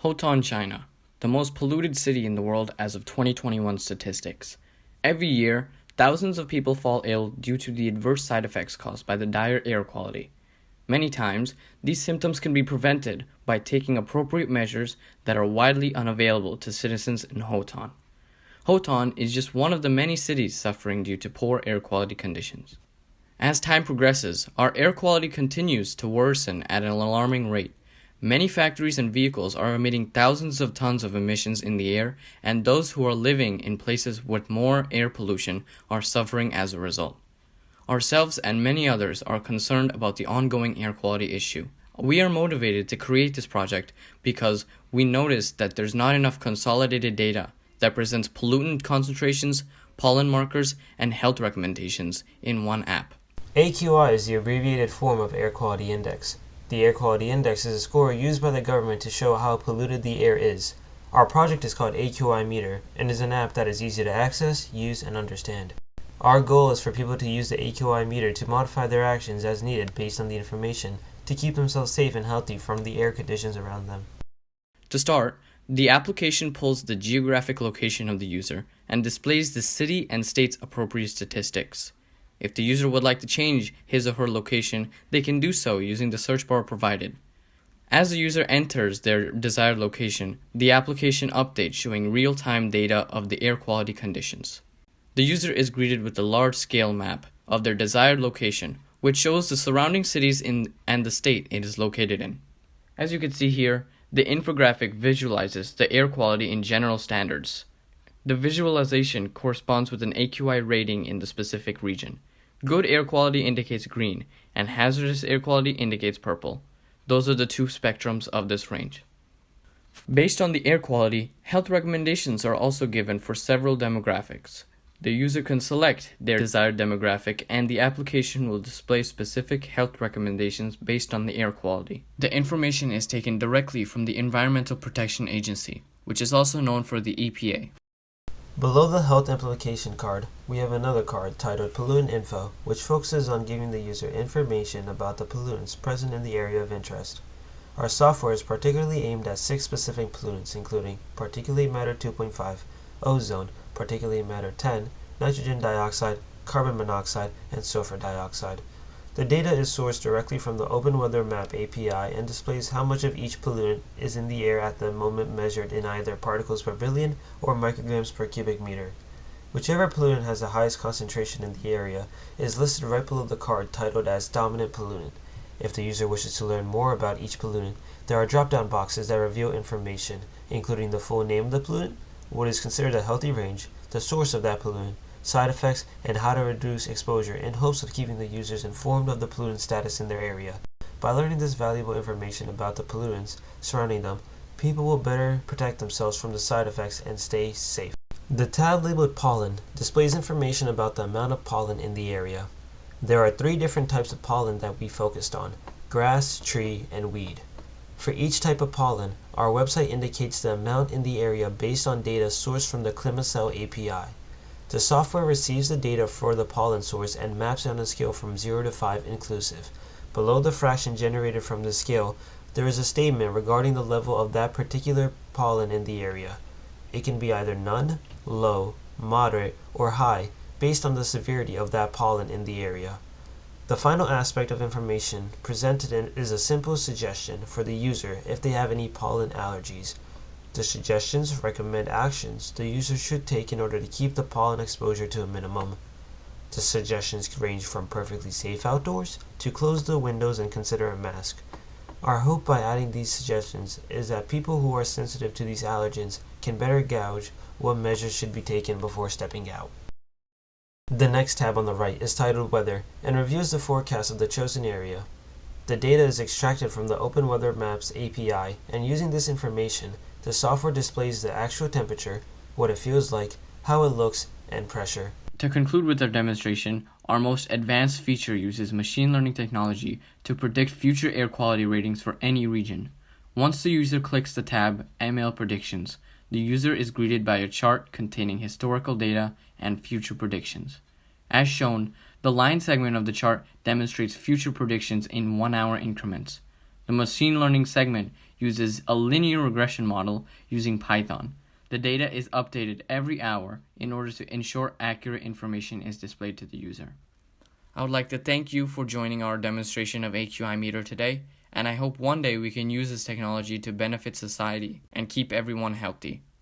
Hotan, China, the most polluted city in the world as of 2021 statistics. Every year, thousands of people fall ill due to the adverse side effects caused by the dire air quality. Many times, these symptoms can be prevented by taking appropriate measures that are widely unavailable to citizens in Hotan. Hotan is just one of the many cities suffering due to poor air quality conditions. As time progresses, our air quality continues to worsen at an alarming rate. Many factories and vehicles are emitting thousands of tons of emissions in the air, and those who are living in places with more air pollution are suffering as a result. Ourselves and many others are concerned about the ongoing air quality issue. We are motivated to create this project because we noticed that there's not enough consolidated data that presents pollutant concentrations, pollen markers, and health recommendations in one app. AQI is the abbreviated form of Air Quality Index. The Air Quality Index is a score used by the government to show how polluted the air is. Our project is called AQI Meter and is an app that is easy to access, use, and understand. Our goal is for people to use the AQI meter to modify their actions as needed based on the information to keep themselves safe and healthy from the air conditions around them. To start, the application pulls the geographic location of the user and displays the city and state's appropriate statistics. If the user would like to change his or her location, they can do so using the search bar provided. As the user enters their desired location, the application updates showing real-time data of the air quality conditions. The user is greeted with a large-scale map of their desired location, which shows the surrounding cities and the state it is located in. As you can see here, the infographic visualizes the air quality in general standards. The visualization corresponds with an AQI rating in the specific region. Good air quality indicates green, and hazardous air quality indicates purple. Those are the two spectrums of this range. Based on the air quality, health recommendations are also given for several demographics. The user can select their desired demographic, and the application will display specific health recommendations based on the air quality. The information is taken directly from the Environmental Protection Agency, which is also known for the EPA. Below the health implication card, we have another card titled Pollutant Info, which focuses on giving the user information about the pollutants present in the area of interest. Our software is particularly aimed at 6 specific pollutants, including particulate matter 2.5, ozone, particulate matter 10, nitrogen dioxide, carbon monoxide, and sulfur dioxide. The data is sourced directly from the Open Weather Map API and displays how much of each pollutant is in the air at the moment measured in either particles per billion or micrograms per cubic meter. Whichever pollutant has the highest concentration in the area is listed right below the card titled as Dominant Pollutant. If the user wishes to learn more about each pollutant, there are drop-down boxes that reveal information, including the full name of the pollutant, what is considered a healthy range, the source of that pollutant, side effects, and how to reduce exposure in hopes of keeping the users informed of the pollutant status in their area. By learning this valuable information about the pollutants surrounding them, people will better protect themselves from the side effects and stay safe. The tab labeled Pollen displays information about the amount of pollen in the area. There are 3 different types of pollen that we focused on: grass, tree, and weed. For each type of pollen, our website indicates the amount in the area based on data sourced from the Climacell API. The software receives the data for the pollen source and maps it on a scale from 0 to 5 inclusive. Below the fraction generated from the scale, there is a statement regarding the level of that particular pollen in the area. It can be either none, low, moderate, or high based on the severity of that pollen in the area. The final aspect of information presented is a simple suggestion for the user if they have any pollen allergies. The suggestions recommend actions the user should take in order to keep the pollen exposure to a minimum. The suggestions range from perfectly safe outdoors to close the windows and consider a mask. Our hope by adding these suggestions is that people who are sensitive to these allergens can better gauge what measures should be taken before stepping out. The next tab on the right is titled Weather and reviews the forecast of the chosen area. The data is extracted from the Open Weather Maps API, and using this information, the software displays the actual temperature, what it feels like, how it looks, and pressure. To conclude with our demonstration, our most advanced feature uses machine learning technology to predict future air quality ratings for any region. Once the user clicks the tab ML Predictions, the user is greeted by a chart containing historical data and future predictions. As shown, the line segment of the chart demonstrates future predictions in 1-hour increments. The machine learning segment uses a linear regression model using Python. The data is updated every hour in order to ensure accurate information is displayed to the user. I would like to thank you for joining our demonstration of AQI Meter today, and I hope one day we can use this technology to benefit society and keep everyone healthy.